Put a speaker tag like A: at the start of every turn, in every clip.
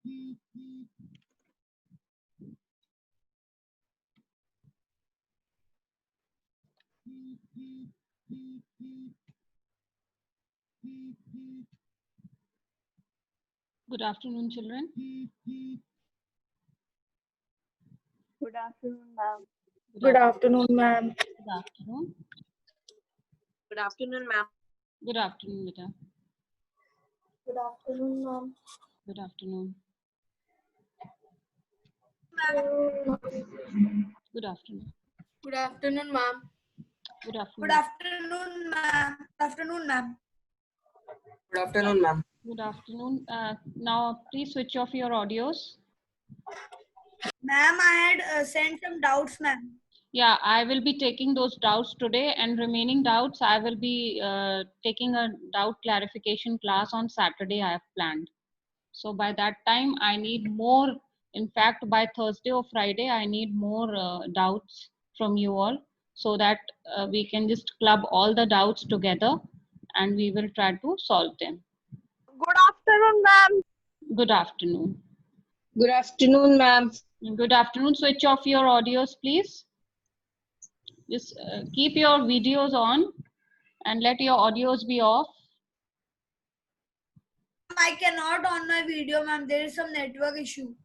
A: Good afternoon, children.
B: Good afternoon, ma'am.
C: Good afternoon, ma'am.
A: Good afternoon.
D: Good afternoon, ma'am.
A: Good afternoon, beta.
C: Good afternoon, ma'am.
A: Good afternoon. Good afternoon.
C: Good afternoon, ma'am.
A: Good afternoon.
E: Good afternoon, ma'am. Good afternoon, ma'am.
D: Good afternoon, ma'am.
A: Good afternoon. Now, please switch off your audios.
E: Ma'am, I had sent some doubts, ma'am.
A: Yeah, I will be taking those doubts today, and remaining doubts, I will be taking a doubt clarification class on Saturday. I have planned. So by that time, I need more. In fact, by Thursday or Friday, I need more doubts from you all, so that we can just club all the doubts together, and we will try to solve them.
B: Good afternoon, ma'am.
A: Good afternoon.
D: Good afternoon, ma'am.
A: Good afternoon. Switch off your audios, please. Just keep your videos on and let your audios be off.
E: I cannot on my video, ma'am. There is some network issue.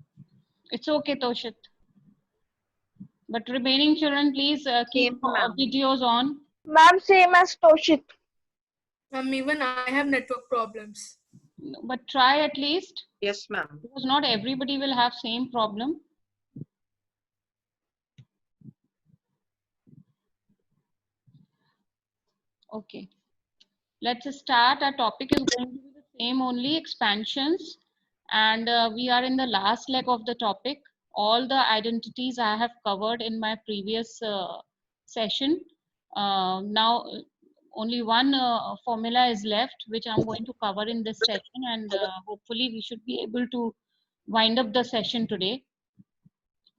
A: It's okay, Toshit. But remaining children, please keep
D: Same, ma'am.
A: videos on.
B: Ma'am, same as Toshit.
C: Ma'am, even I have network problems.
A: But try at least,
D: Yes, ma'am.
A: because not everybody will have same problem. Okay. Let's start. Our topic is going to be the same only, expansions. And we are in the last leg of the topic. All the identities I have covered in my previous session. Now, only one formula is left, which I'm going to cover in this session. And hopefully we should be able to wind up the session today.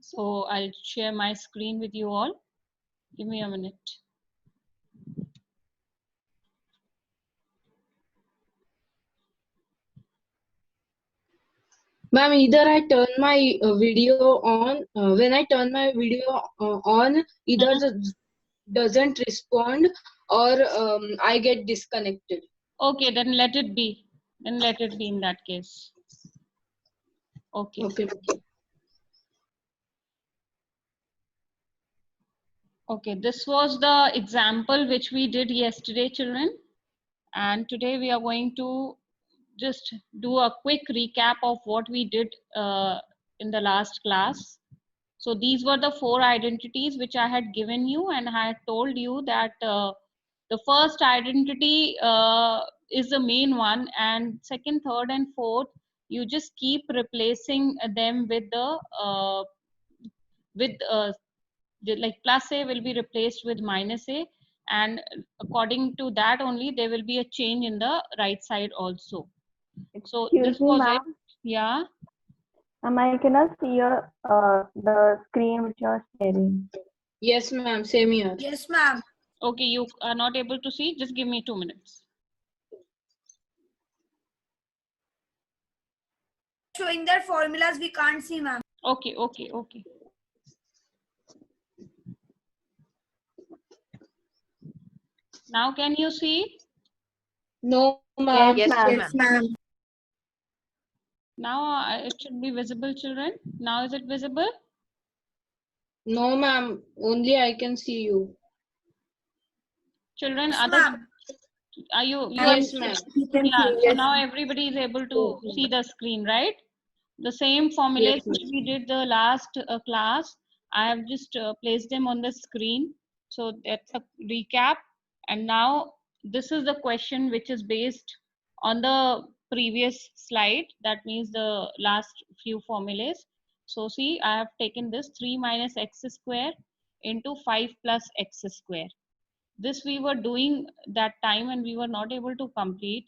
A: So I'll share my screen with you all. Give me a minute.
F: Ma'am, either I turn my video on, when I turn my video on, either doesn't respond or I get disconnected.
A: Okay, then let it be. Then let it be in that case. Okay.
F: Okay.
A: Okay, this was the example which we did yesterday, children. And today we are going to just do a quick recap of what we did in the last class. So these were the 4 identities which I had given you, and I had told you that the first identity is the main one, and second, third, and fourth, you just keep replacing them with the like plus a will be replaced with minus a, and according to that only there will be a change in the right side also. So
B: Excuse
A: this
B: me,
A: was it.
B: ma'am.
A: Yeah.
B: I cannot see your the screen which you are sharing.
F: Yes, ma'am. Same here.
E: Yes, ma'am.
A: Okay, you are not able to see. Just give me 2 minutes.
E: Showing that formulas we can't see, ma'am.
A: Okay, okay, okay. Now can you see?
F: No, ma'am.
B: Yes, ma'am.
D: Yes, ma'am.
A: Now it should be visible, children. Now is it visible?
F: No, ma'am. Only I can see you.
A: Children,
E: Yes,
A: other
E: ma'am.
A: are you
F: Yes,
A: are,
F: ma'am.
A: yeah, so now everybody is able to see the screen, right? The same formulas
F: Yes,
A: which we did the last class, I have just placed them on the screen. So that's a recap. And now this is the question which is based on the previous slide. That means the last few formulas. So see, I have taken this 3 minus x square into 5 plus x square. This we were doing that time and we were not able to complete.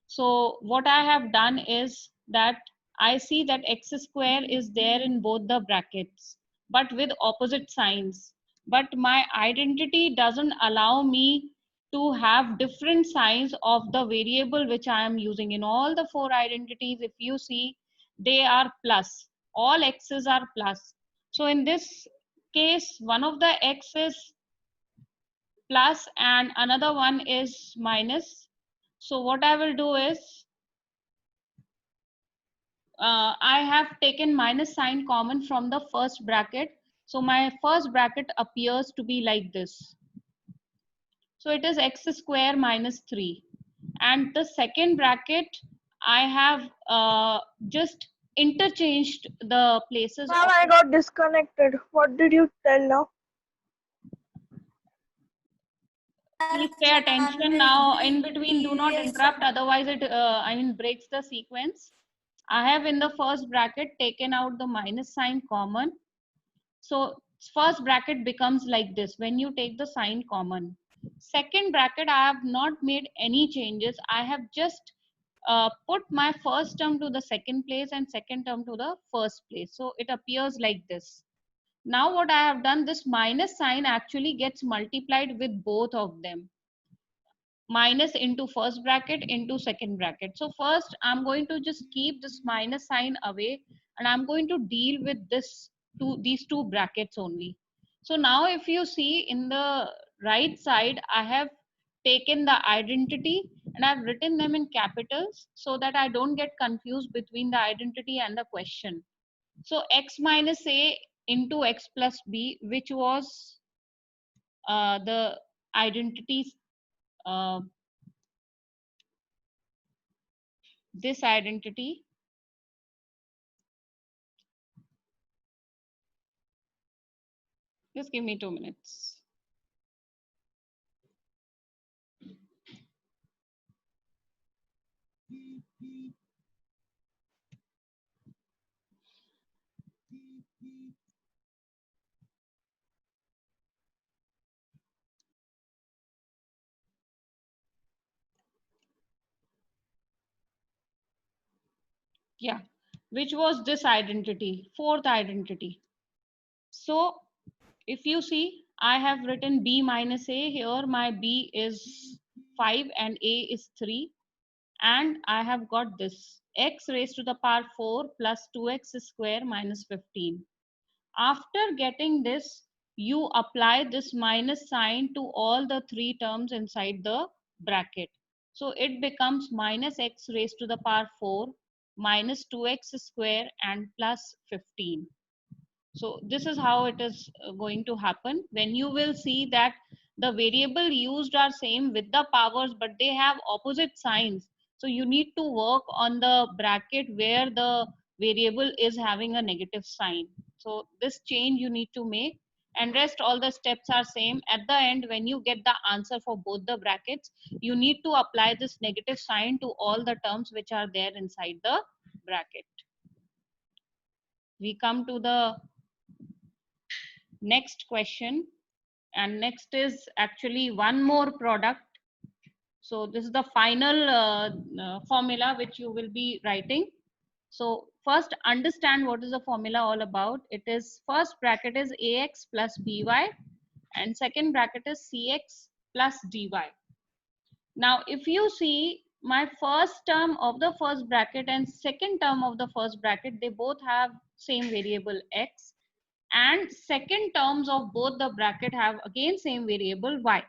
A: So what I have done is that I see that x square is there in both the brackets, but with opposite signs. But my identity doesn't allow me to have different signs of the variable which I am using. In all the 4 identities, if you see, they are plus. All x's are plus. So in this case, one of the x is plus and another one is minus. So what I will do is, I have taken minus sign common from the first bracket. So my first bracket appears to be like this. So it is x square minus 3. And the second bracket, I have just interchanged the places.
E: Ma'am, I got disconnected. What did you tell now?
A: Please pay attention now. In between, do not interrupt. Otherwise, it breaks the sequence. I have in the first bracket taken out the minus sign common. So first bracket becomes like this when you take the sign common. Second bracket, I have not made any changes. I have just put my first term to the second place and second term to the first place. So it appears like this. Now what I have done, this minus sign actually gets multiplied with both of them. Minus into first bracket into second bracket. So first I'm going to just keep this minus sign away and I'm going to deal with these two brackets only. So now if you see in the right side, I have taken the identity and I've written them in capitals so that I don't get confused between the identity and the question. So x minus a into x plus b, which was the identity, this identity. Just give me 2 minutes. Yeah, which was this identity, fourth identity. So if you see, I have written b minus a here. My b is 5 and a is 3. And I have got this x raised to the power 4 plus 2x square minus 15. After getting this, you apply this minus sign to all the three terms inside the bracket. So it becomes minus x raised to the power 4 minus 2x square and plus 15. So this is how it is going to happen. When you will see that the variable used are same with the powers, but they have opposite signs. So you need to work on the bracket where the variable is having a negative sign. So this change you need to make, and rest all the steps are same. At the end, when you get the answer for both the brackets, you need to apply this negative sign to all the terms which are there inside the bracket. We come to the next question, and next is actually one more product. So this is the final formula which you will be writing. So first understand what is the formula all about. It is, first bracket is ax plus by and second bracket is cx plus dy. Now if you see, my first term of the first bracket and second term of the first bracket, they both have same variable x, and second terms of both the bracket have again same variable y.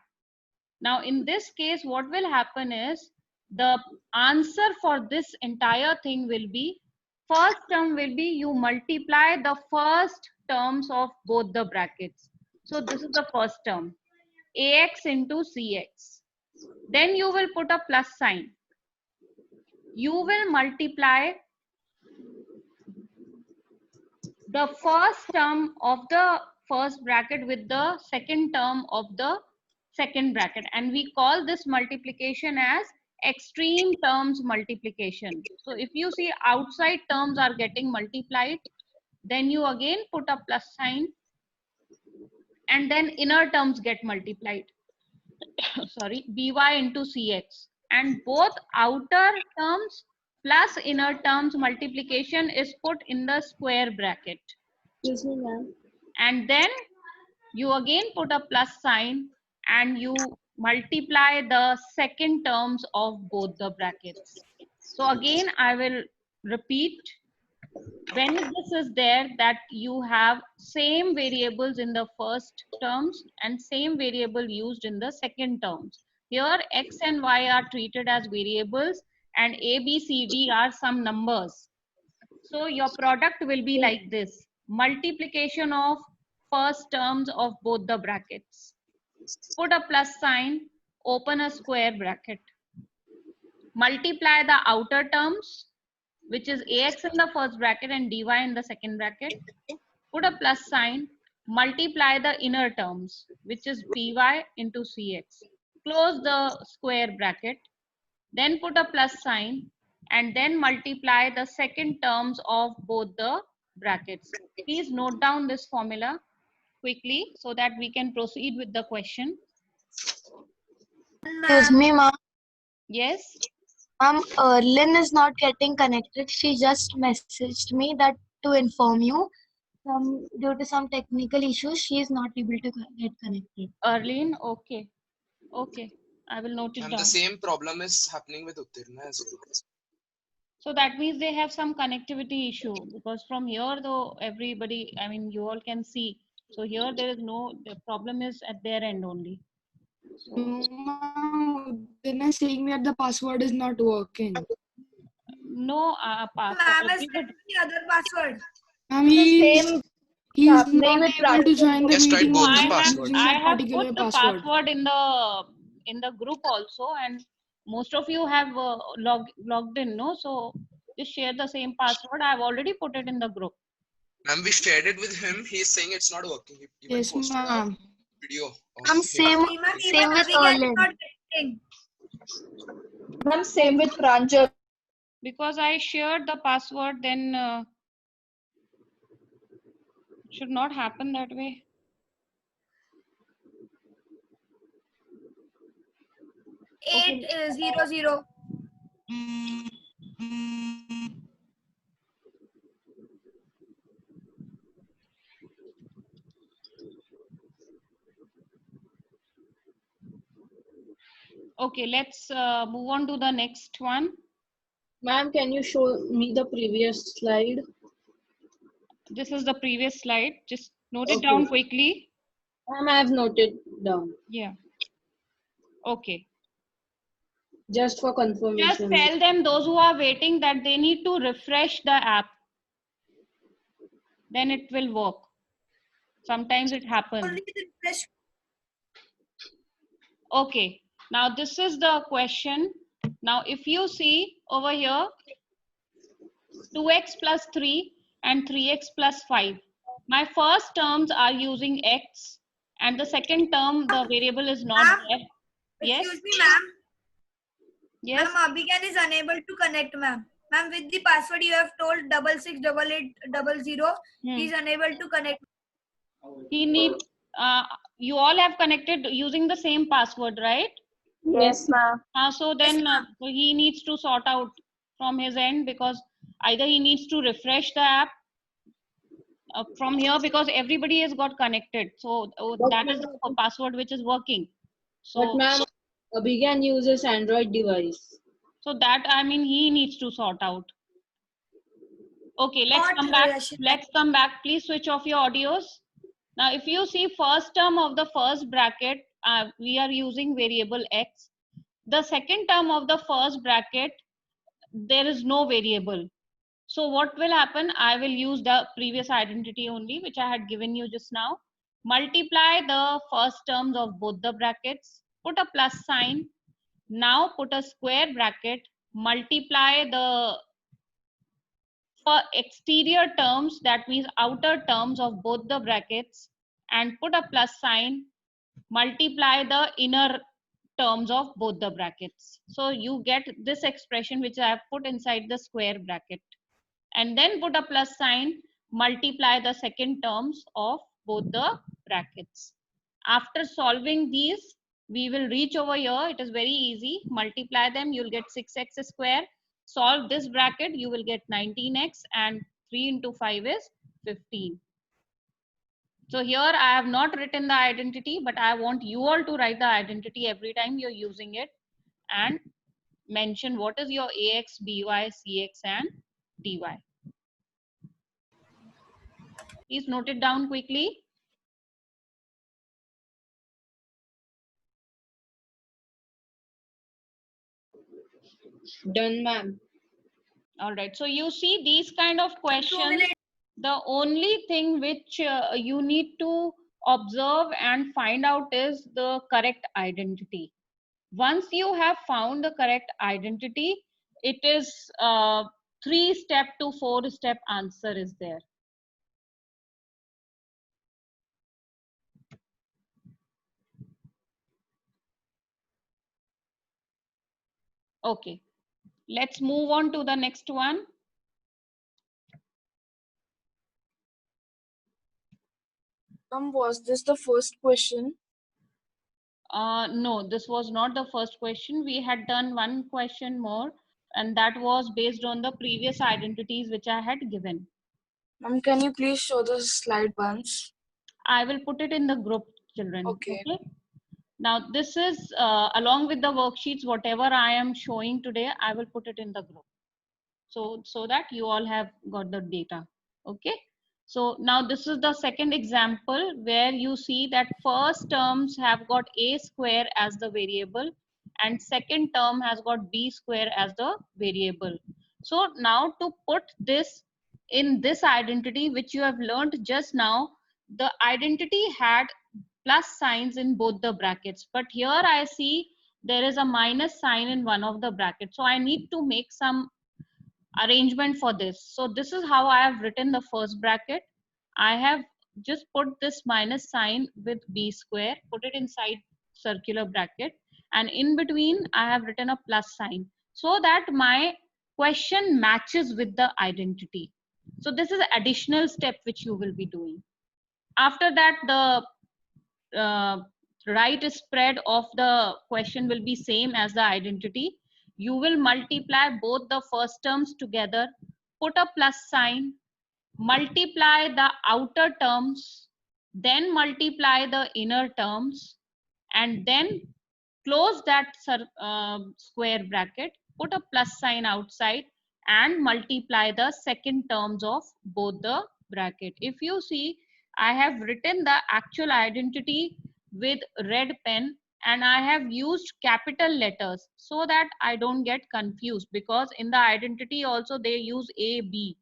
A: Now in this case, what will happen is, the answer for this entire thing will be, first term will be you multiply the first terms of both the brackets. So this is the first term, ax into cx. Then you will put a plus sign. You will multiply the first term of the first bracket with the second term of the second bracket, and we call this multiplication as extreme terms multiplication. So if you see outside terms are getting multiplied, then you again put a plus sign, and then inner terms get multiplied. Sorry, by into cx, and both outer terms plus inner terms multiplication is put in the square bracket.
F: Excuse me, ma'am.
A: And then you again put a plus sign and you multiply the second terms of both the brackets. So again I will repeat, When this is there, that you have same variables in the first terms and same variable used in the second terms. Here x and y are treated as variables and a, b, c, d are some numbers. So your product will be like this: multiplication of first terms of both the brackets. Put a plus sign, open a square bracket. Multiply the outer terms, which is ax in the first bracket and dy in the second bracket. Put a plus sign, multiply the inner terms, which is by into cx. Close the square bracket, then put a plus sign, and then multiply the second terms of both the brackets. Please note down this formula quickly so that we can proceed with the question.
G: Excuse me, ma'am.
A: Yes.
G: Lynn is not getting connected. She just messaged me that to inform you, due to some technical issues, she is not able to get connected.
A: Arlene, okay. Okay, I will note it
H: And
A: down.
H: the same problem is happening with Uttirna as well.
A: So that means they have some connectivity issue, because from here though everybody, I mean you all can see. So here there is no, the problem is at their end only. So,
F: Ma'am, then I'm saying that the password is not working.
A: no
E: Ma'am has sent the other password.
F: Ma'am, he's not
B: Name it
F: able to join the
H: Just try
F: meeting
H: both the
F: using
H: passwords.
A: I
F: that
A: have
F: particular
A: put the
F: password.
A: password in the group also, and most of you have logged in, no? So just share the same password. I've already put it in the group.
H: Ma'am, we shared it with him. He's saying it's not working. He even
F: Yes,
H: posted a
F: ma'am.
H: video. Of
G: Ma'am, same
E: Even
G: with
E: Abigail is
G: Lynn.
E: not getting.
B: Ma'am, same with Pranjal.
A: Because I shared the password, then it should not happen that way. Okay.
E: 800.
A: Okay, let's move on to the next one.
F: Ma'am, can you show me the previous slide?
A: This is the previous slide. Just note it
F: Okay.
A: down quickly.
F: Ma'am, I have noted down.
A: Yeah. Okay.
F: Just for
A: Just
F: confirmation.
A: tell them, those who are waiting, that they need to refresh the app. Then it will work. Sometimes it happens.
E: Only the refresh.
A: Okay. Now this is the question. Now if you see over here, 2x plus 3 and 3x plus 5. My first terms are using x, and the second term, the variable is not
E: Ma'am,
A: there. Yes.
E: Excuse me, ma'am.
A: Yes.
E: Ma'am, Abigail is unable to connect, ma'am. Ma'am, with the password you have told 668800, he is unable to connect.
A: He need. You all have connected using the same password, right?
B: Yes, ma'am.
A: So then he needs to sort out from his end, because either he needs to refresh the app from here, because everybody has got connected. So that is the password which is working.
F: But
A: So,
F: ma'am, Abhigan uses Android device.
A: so that, I mean, he needs to sort out. Okay, let's come back. Let's come back. Please switch off your audios. Now, if you see first term of the first bracket, we are using variable x. The second term of the first bracket, there is no variable. So what will happen? I will use the previous identity only, which I had given you just now. Multiply the first terms of both the brackets. Put a plus sign. Now put a square bracket. Multiply the for exterior terms, that means outer terms of both the brackets, and put a plus sign. Multiply the inner terms of both the brackets. So you get this expression which I have put inside the square bracket. And then put a plus sign, multiply the second terms of both the brackets. After solving these, we will reach over here. It is very easy. Multiply them, you'll get 6x square. Solve this bracket, you will get 19x, and 3 into 5 is 15. So here I have not written the identity, but I want you all to write the identity every time you're using it, and mention what is your ax, by, cx, and dy. Please note it down quickly.
F: Done, ma'am.
A: All right. So you see these kind of questions. The only thing which you need to observe and find out is the correct identity. Once you have found the correct identity, it is 3-step to 4-step answer is there. Okay, let's move on to the next one.
I: Was this the first question?
A: No, this was not the first question. We had done one question more, and that was based on the previous identities which I had given.
I: Ma'am, can you please show the slide once?
A: I will put it in the group, children.
I: Okay.
A: Now this is along with the worksheets, whatever I am showing today, I will put it in the group. So that you all have got the data. Okay. So now this is the second example where you see that first terms have got a square as the variable and second term has got b square as the variable. So now to put this in this identity which you have learned just now, the identity had plus signs in both the brackets, but here I see there is a minus sign in one of the brackets. So I need to make some arrangement for this. So this is how I have written the first bracket. I have just put this minus sign with b square, put it inside circular bracket, and in between I have written a plus sign so that my question matches with the identity. So this is an additional step which you will be doing. After that, the right spread of the question will be same as the identity. You will multiply both the first terms together, put a plus sign, multiply the outer terms, then multiply the inner terms, and then close that square bracket, put a plus sign outside, and multiply the second terms of both the bracket. If you see, I have written the actual identity with red pen and I have used capital letters so that I don't get confused, because in the identity also they use A, B,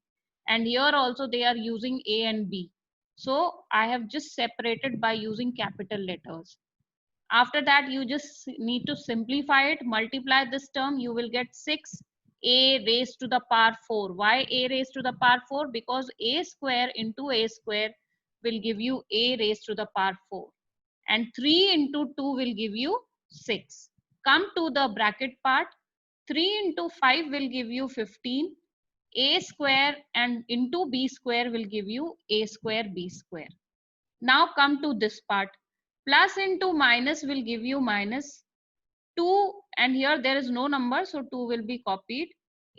A: and here also they are using A and B. So I have just separated by using capital letters. After that, you just need to simplify it, multiply this term, you will get 6a raised to the power 4. Why a raised to the power 4? Because a square into a square will give you a raised to the power 4. And 3 into 2 will give you 6. Come to the bracket part. 3 into 5 will give you 15. A square and into b square will give you a square b square. Now come to this part. Plus into minus will give you minus 2, and here there is no number, so 2 will be copied.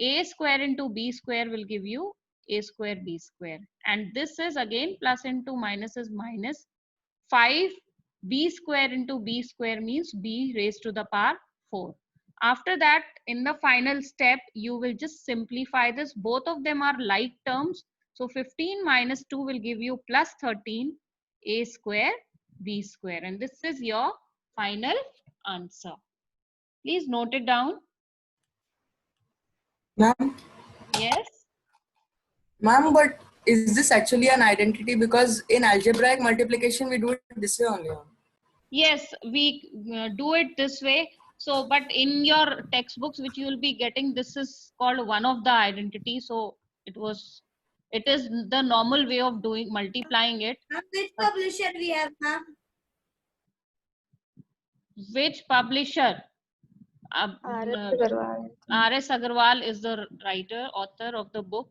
A: A square into b square will give you a square b square, and this is again plus into minus is minus 5. B square into b square means b raised to the power 4. After that, in the final step, you will just simplify this. Both of them are like terms, so 15 minus 2 will give you plus 13 a square b square, and this is your final answer. Please note it down.
D: Ma'am,
A: Yes.
D: ma'am, but is this actually an identity? Because in algebraic multiplication, we do it this way only.
A: Yes, we do it this way. So, but in your textbooks, which you will be getting, this is called one of the identity. So it is the normal way of doing multiplying it.
E: Ma'am, which publisher we have, ma'am?
A: Which publisher? R.S. Agarwal is the writer, author of the book.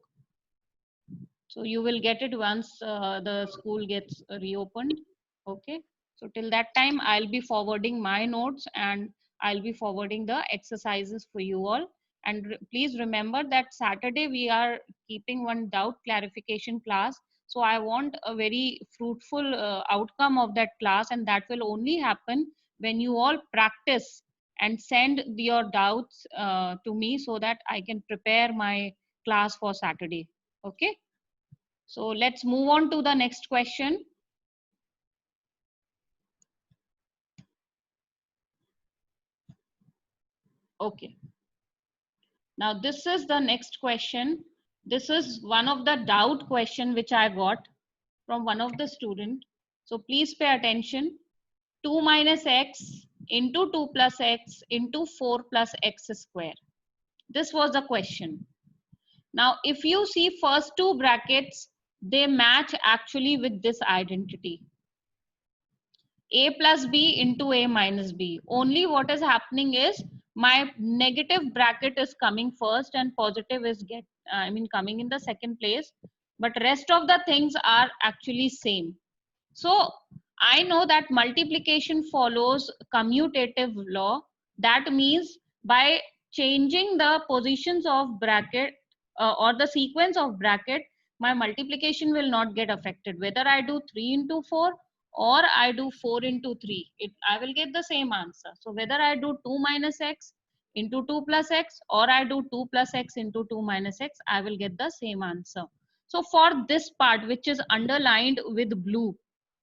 A: So you will get it once the school gets reopened. Okay. So till that time, I'll be forwarding my notes and I'll be forwarding the exercises for you all. And please remember that Saturday we are keeping one doubt clarification class. So I want a very fruitful outcome of that class, and that will only happen when you all practice and send your doubts to me so that I can prepare my class for Saturday. Okay. So let's move on to the next question. Okay. Now this is the next question. This is one of the doubt question which I got from one of the student. So please pay attention. 2 minus x into 2 plus x into 4 plus x square. This was the question. Now, if you see first two brackets, they match actually with this identity. A plus b into a minus b. Only what is happening is my negative bracket is coming first and positive is coming in the second place. But rest of the things are actually same. So I know that multiplication follows commutative law. That means by changing the positions of bracket or the sequence of bracket, my multiplication will not get affected. Whether I do 3 into 4 or I do 4 into 3, I will get the same answer. So whether I do 2 minus x into 2 plus x or I do 2 plus x into 2 minus x, I will get the same answer. So for this part, which is underlined with blue,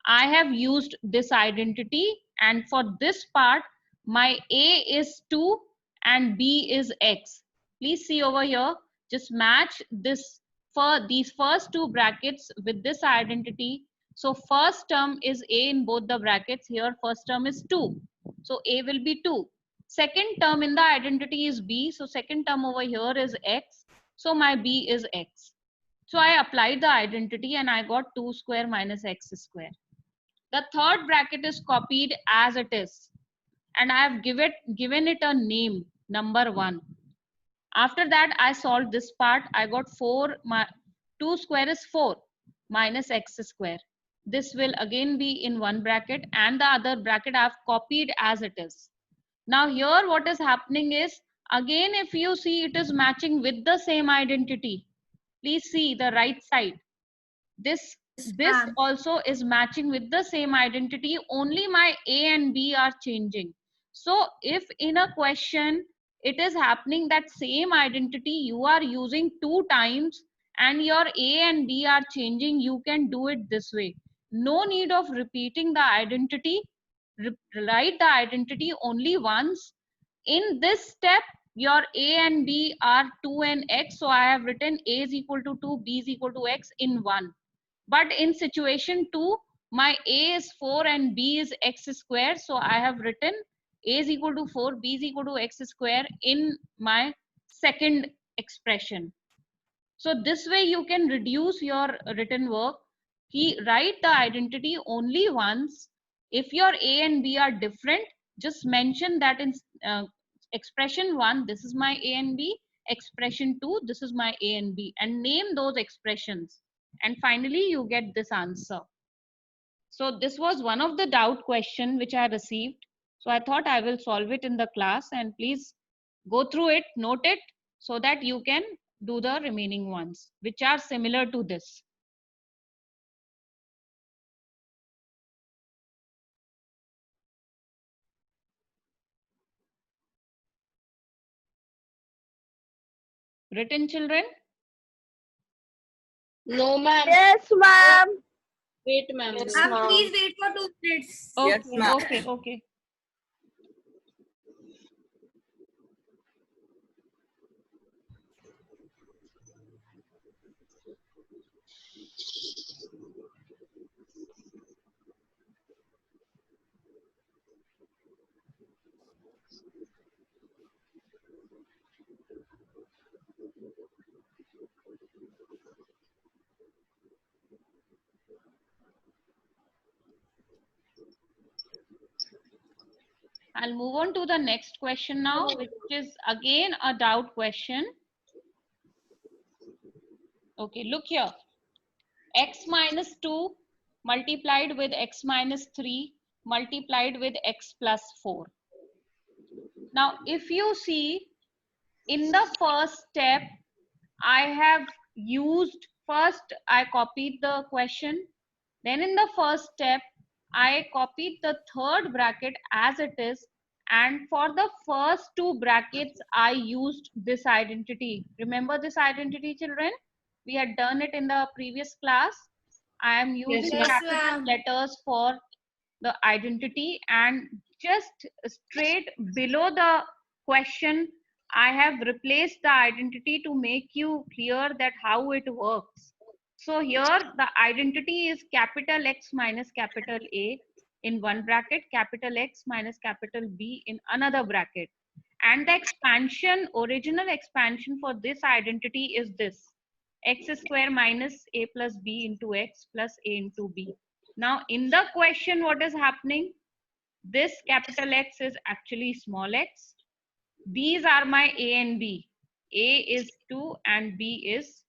A: I have used this identity, and for this part my a is 2 and b is x. Please see over here, just match this for these first two brackets with this identity. So first term is a in both the brackets. Here first term is 2, so a will be 2. Second term in the identity is b, so second term over here is x, so my b is x. So I applied the identity and I got 2 square minus x square. The third bracket is copied as it is, and I have given it a name, number 1. After that, I solved this part. I got 2 square is 4 minus x square. This will again be in one bracket, and the other bracket I have copied as it is. Now here what is happening is, again if you see, it is matching with the same identity. Please see the right side. This also is matching with the same identity, only my a and b are changing. So if in a question it is happening that same identity you are using 2 times and your a and b are changing, you can do it this way. No need of repeating the identity. Write the identity only once. In this step, your a and b are 2 and x, so I have written a is equal to 2, b is equal to x in 1. But in situation 2, my a is 4 and b is x square. So I have written a is equal to 4, b is equal to x square in my second expression. So this way you can reduce your written work. Write the identity only once. If your a and b are different, just mention that in expression 1, this is my a and b. Expression 2, this is my a and b, and name those expressions. And finally you get this answer. So this was one of the doubt question which I received. So I thought I will solve it in the class, and please go through it, note it, so that you can do the remaining ones which are similar to this. Written, children?
F: No, ma'am.
B: Yes, ma'am.
F: Wait, ma'am.
I: Yes,
E: Ma'am,
I: ma'am.
E: please wait for 2 minutes.
A: Okay,
D: Yes, ma'am.
A: okay. I'll move on to the next question now, which is again a doubt question. Okay, look here. X minus 2 multiplied with x minus 3 multiplied with x plus 4. Now, if you see in the first step, I have used, first I copied the question. Then in the first step, I copied the third bracket as it is. And for the first 2 brackets, I used this identity. Remember this identity, children? We had done it in the previous class. I am using
F: ma'am.
E: Yes,
A: capital
E: ma'am.
A: letters for the identity, and just straight below the question, I have replaced the identity to make you clear that how it works. So here the identity is capital X minus capital A in one bracket, capital X minus capital B in another bracket. And the expansion, original expansion for this identity is this: x square minus a plus b into x plus a into b. Now in the question, what is happening? This capital X is actually small x. These are my A and B. A is 2 and B is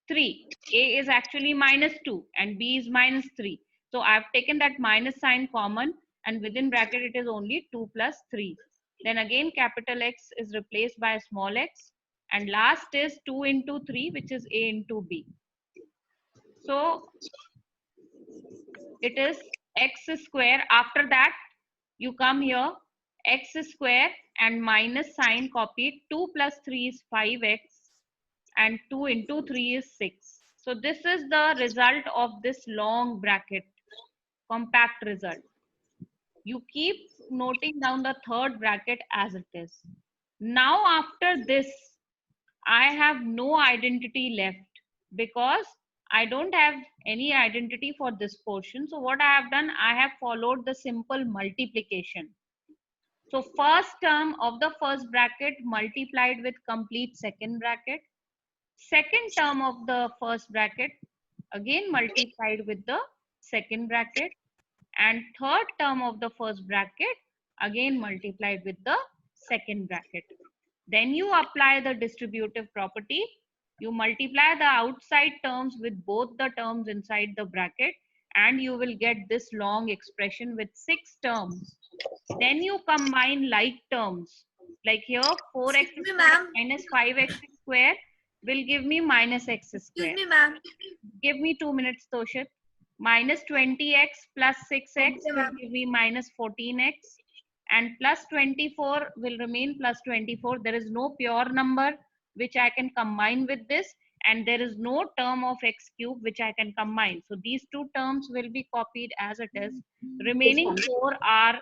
A: 3. A is actually minus 2 and B is minus 3. So I've taken that minus sign common, and within bracket it is only 2 plus 3. Then again capital X is replaced by small x, and last is 2 into 3, which is A into B. So it is x square. After that, you come here, x square and minus sign copied. 2 plus 3 is 5x and 2 into 3 is 6. So this is the result of this long bracket, compact result. You keep noting down the third bracket as it is. Now after this, I have no identity left because I don't have any identity for this portion. So what I have done, I have followed the simple multiplication. So first term of the first bracket multiplied with complete second bracket. Second term of the first bracket again multiplied with the second bracket. And third term of the first bracket again multiplied with the second bracket. Then you apply the distributive property. You multiply the outside terms with both the terms inside the bracket, and you will get this long expression with 6 terms. Then you combine like terms. Like here, 4x
E: Excuse me,
A: square
E: ma'am.
A: minus 5x square will give me minus x square.
E: Excuse me, ma'am.
A: Give me 2 minutes, Toshit. Minus 20x plus 6x
E: Okay,
A: will
E: ma'am.
A: give me minus 14x. And plus 24 will remain plus 24. There is no pure number which I can combine with this, and there is no term of x cube which I can combine. So these two terms will be copied as it is. Remaining 4 are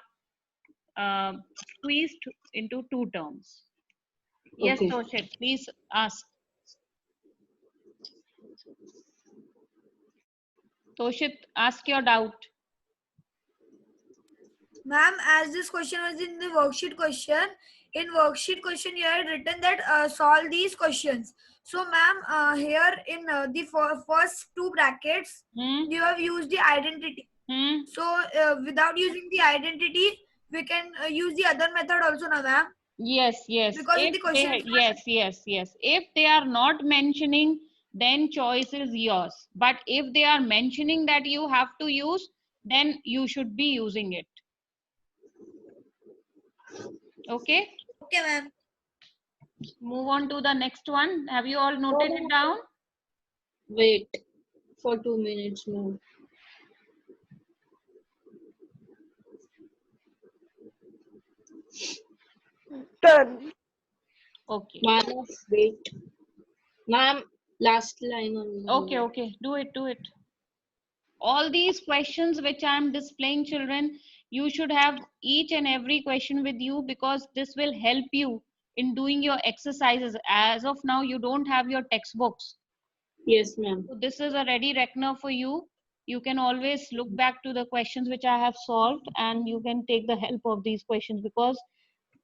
A: squeezed into 2 terms. Yes,
F: Okay.
A: Toshit, please ask. Toshit, ask your doubt.
E: Ma'am, as this question was in the worksheet question, in worksheet question you had written that solve these questions. So ma'am, here in the first 2 brackets, you have used the identity. So without using the identity, we can use the other method also now, ma'am.
A: Yes, yes.
E: Because in the question,
A: Yes. If they are not mentioning, then choice is yours. But if they are mentioning that you have to use, then you should be using it. Okay.
E: Okay, ma'am.
A: Move on to the next one. Have you all noted it down?
F: Wait for 2 minutes more.
B: Turn.
A: Okay.
F: Ma'am, wait. Ma'am, last line only.
A: Okay. Do it. All these questions which I am displaying, children, you should have each and every question with you, because this will help you in doing your exercises. As of now, you don't have your textbooks.
F: Yes, ma'am.
A: So this is a ready reckoner for you. You can always look back to the questions which I have solved, and you can take the help of these questions, because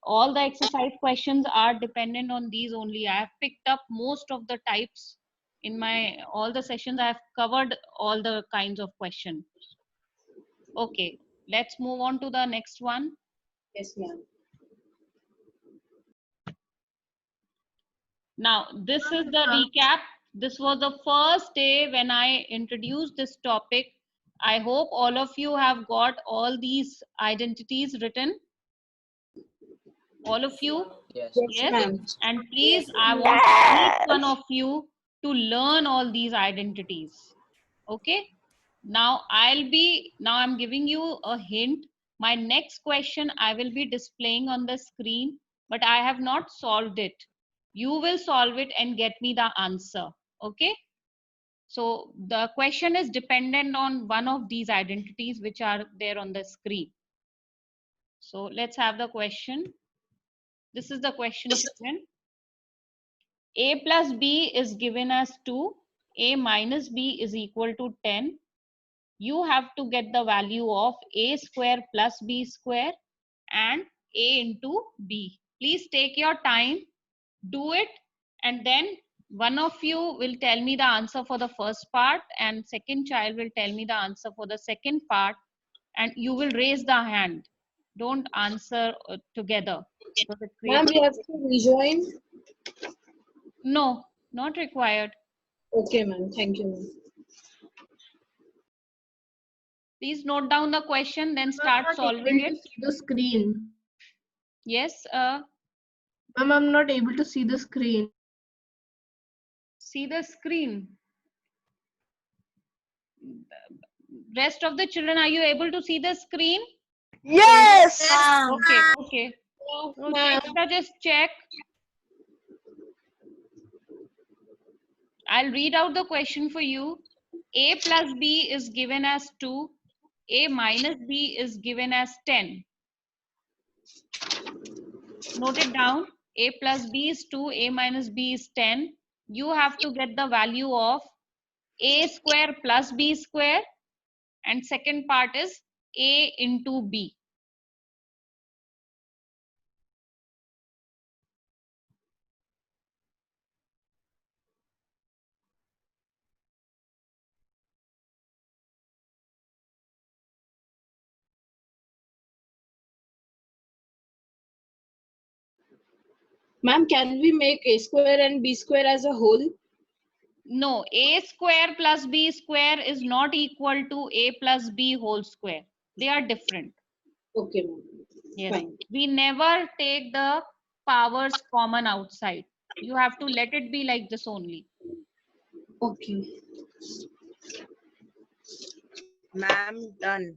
A: all the exercise questions are dependent on these only. I have picked up most of the types in my all the sessions. I have covered all the kinds of questions. Okay, let's move on to the next one.
F: Yes, ma'am.
A: Now, this is the recap. This was the first day when I introduced this topic. I hope all of you have got all these identities written. All of you?
H: Yes.
A: Yes.
F: ma'am.
A: And please, I want each one of you to learn all these identities. Okay. Now I'm giving you a hint. My next question I will be displaying on the screen, but I have not solved it. You will solve it and get me the answer. Okay. So the question is dependent on one of these identities which are there on the screen. So let's have the question. This is the question, children. A plus B is given as 2. A minus B is equal to 10. You have to get the value of A square plus B square and A into B. Please take your time, do it, and then one of you will tell me the answer for the first part and second child will tell me the answer for the second part, and you will raise the hand. Don't answer together. So it
F: Ma'am,
A: creates-
F: we have to rejoin.
A: No, not required.
F: Okay, ma'am. Thank you, ma'am.
A: Please note down the question, then start solving it.
J: See the screen.
A: Yes,
J: Ma'am, I'm not able to see the screen.
A: see the screen. Rest of the children, are you able to see the screen?
B: Yes.
A: Okay, okay. So Chetika, just check. I'll read out the question for you. A plus B is given as 2. A minus B is given as 10. Note it down. A plus B is 2. A minus B is 10. You have to get the value of A square plus B square. And second part is A into B.
F: Ma'am, can we make A square and B square as a whole?
A: No, A square plus B square is not equal to A plus B whole square. They are different.
F: Okay, ma'am.
A: Yes.
F: Fine.
A: We never take the powers common outside. You have to let it be like this only.
F: Okay.
K: Ma'am, done.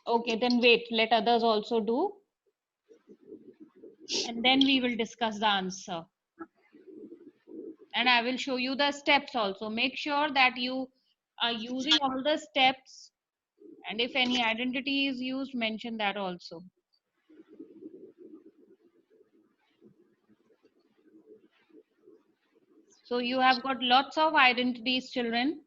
A: Okay, then wait, let others also do. And then we will discuss the answer. And I will show you the steps also. Make sure that you are using all the steps. And if any identity is used, mention that also. So you have got lots of identities, children.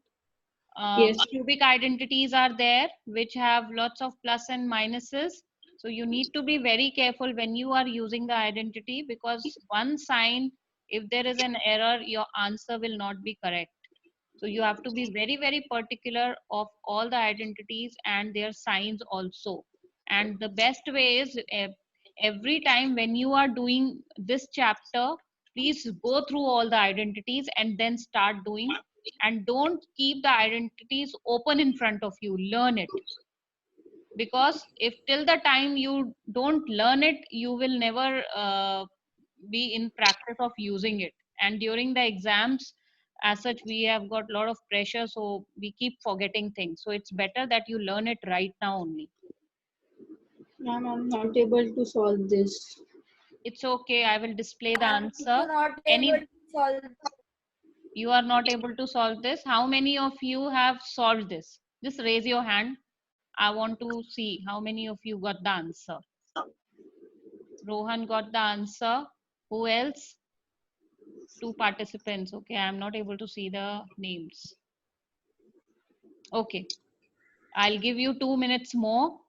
F: Yes.
A: Cubic identities are there, which have lots of plus and minuses. So you need to be very careful when you are using the identity, because one sign, if there is an error, your answer will not be correct. So you have to be very, very particular of all the identities and their signs also. And the best way is every time when you are doing this chapter, please go through all the identities and then start doing. And don't keep the identities open in front of you. Learn it. Because if till the time you don't learn it, you will never be in practice of using it. And during the exams, as such, we have got a lot of pressure, so we keep forgetting things. So it's better that you learn it right now only.
F: Ma'am, I'm not able to solve this.
A: It's okay. I will display the
E: I'm
A: answer.
E: also not
A: Any,
E: able to solve.
A: you are not able to solve this. How many of you have solved this? Just raise your hand. I want to see how many of you got the answer. Rohan got the answer. Who else? 2 participants. Okay, I'm not able to see the names. Okay, I'll give you 2 minutes more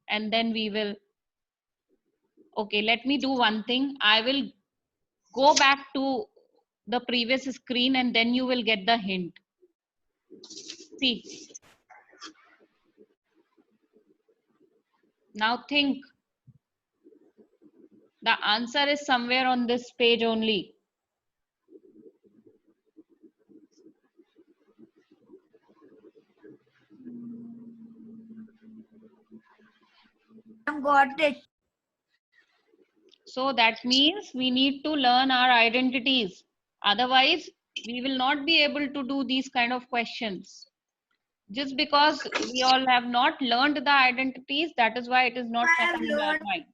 A: and then we will. Okay, let me do one thing. I will go back to the previous screen and then you will get the hint. See. Now think. The answer is somewhere on this page only.
E: I've got it.
A: So that means we need to learn our identities. Otherwise, we will not be able to do these kind of questions. Just because we all have not learned the identities, that is why it is not
E: I have
A: set in our
E: learned.
A: minds.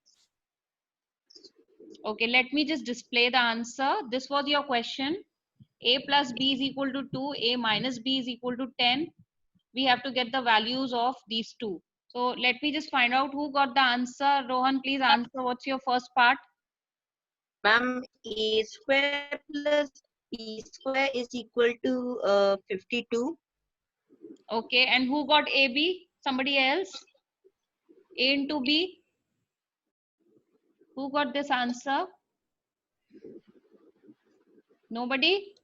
A: Okay, let me just display the answer. This was your question. A plus B is equal to 2, A minus B is equal to 10. We have to get the values of these two. So let me just find out who got the answer. Rohan, please answer. What's your first part?
K: Ma'am, A square plus B square is equal to 52.
A: Okay, and who got AB? Somebody else? A into B? Who got this answer? Nobody?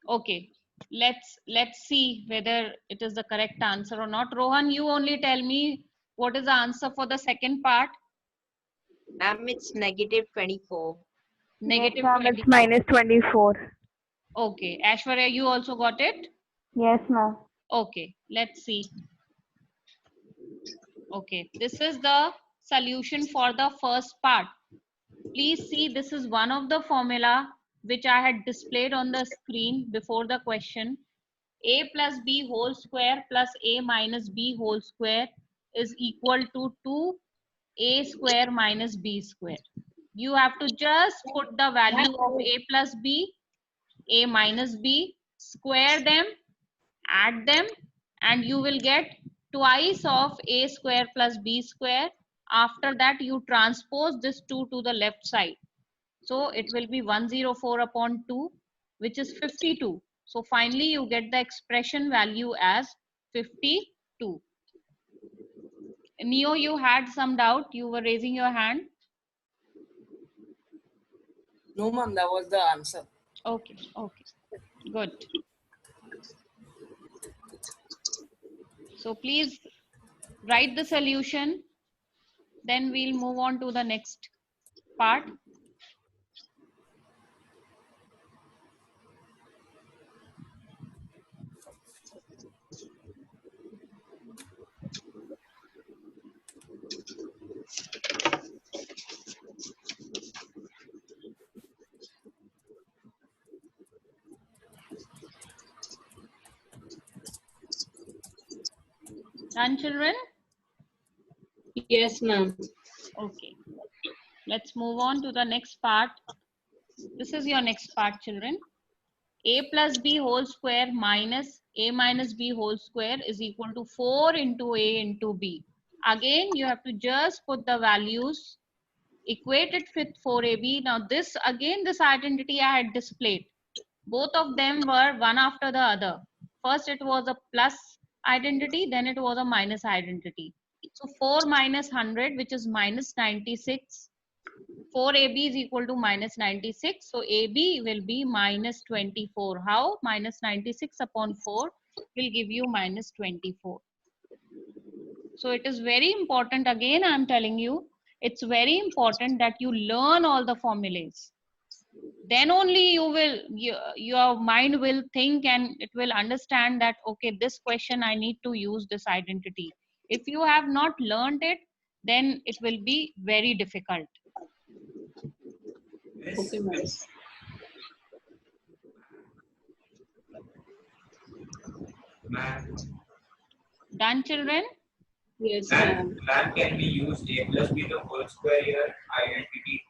A: Okay, let's see whether it is the correct answer or not. Rohan, you only tell me what is the answer for the second part.
K: Ma'am, it's negative 24.
A: Negative
B: Yes, ma'am,
A: 24.
B: it's minus 24.
A: Okay, Aishwarya, you also got it?
B: Yes, ma'am.
A: Okay, let's see. Okay, this is the solution for the first part. Please see, this is one of the formula which I had displayed on the screen before the question. A plus B whole square plus A minus B whole square is equal to 2A square minus B square. You have to just put the value of A plus B, A minus B, square them, add them, and you will get twice of A square plus B square. After that, you transpose this 2 to the left side. So it will be 104 upon 2, which is 52. So finally, you get the expression value as 52. Neo, you had some doubt. You were raising your hand.
D: No, ma'am, that was the answer.
A: Okay, okay, good. So please write the solution. Then we'll move on to the next part. Done, children?
F: Yes, ma'am.
A: Okay. Let's move on to the next part. This is your next part, children. A plus B whole square minus A minus B whole square is equal to 4 into A into B. Again, you have to just put the values, equate it with 4AB. Now this, again, this identity I had displayed. Both of them were one after the other. First it was a plus identity, then it was a minus identity. So 4 minus 100, which is minus 96. 4AB is equal to minus 96. So AB will be minus 24. How? Minus 96 upon 4 will give you minus 24. So it is very important. Again, I'm telling you, it's very important that you learn all the formulas. Then only your mind will think and it will understand that, okay, this question I need to use this identity. If you have not learned it, then it will be very difficult.
F: Okay, ma'am.
A: Done, children?
F: Yes, ma'am.
L: Ma'am, can we use A plus B the whole square here identity?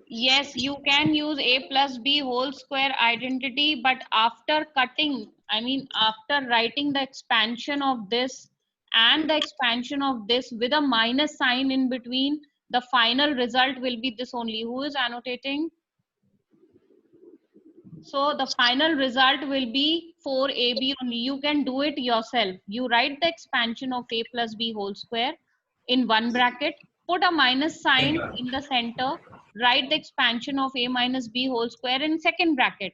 A: Yes, you can use A plus B whole square identity, but after cutting, I mean, after writing the expansion of this and the expansion of this with a minus sign in between, the final result will be this only. Who is annotating? So the final result will be 4AB only. You can do it yourself. You write the expansion of A plus B whole square in one bracket, put a minus sign in the center, write the expansion of A minus B whole square in second bracket.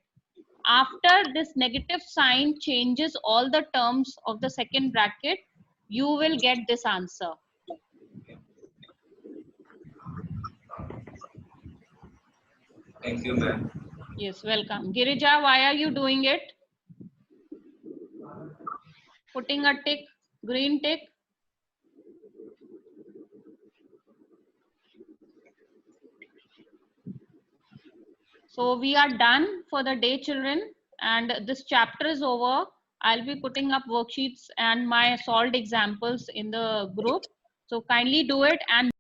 A: After this negative sign changes all the terms of the second bracket, you will get this answer.
L: Thank you, ma'am.
A: Yes, welcome. Girija, why are you doing it? Putting a tick, green tick. So we are done for the day, children, and this chapter is over. I'll be putting up worksheets and my solved examples in the group. So kindly do it and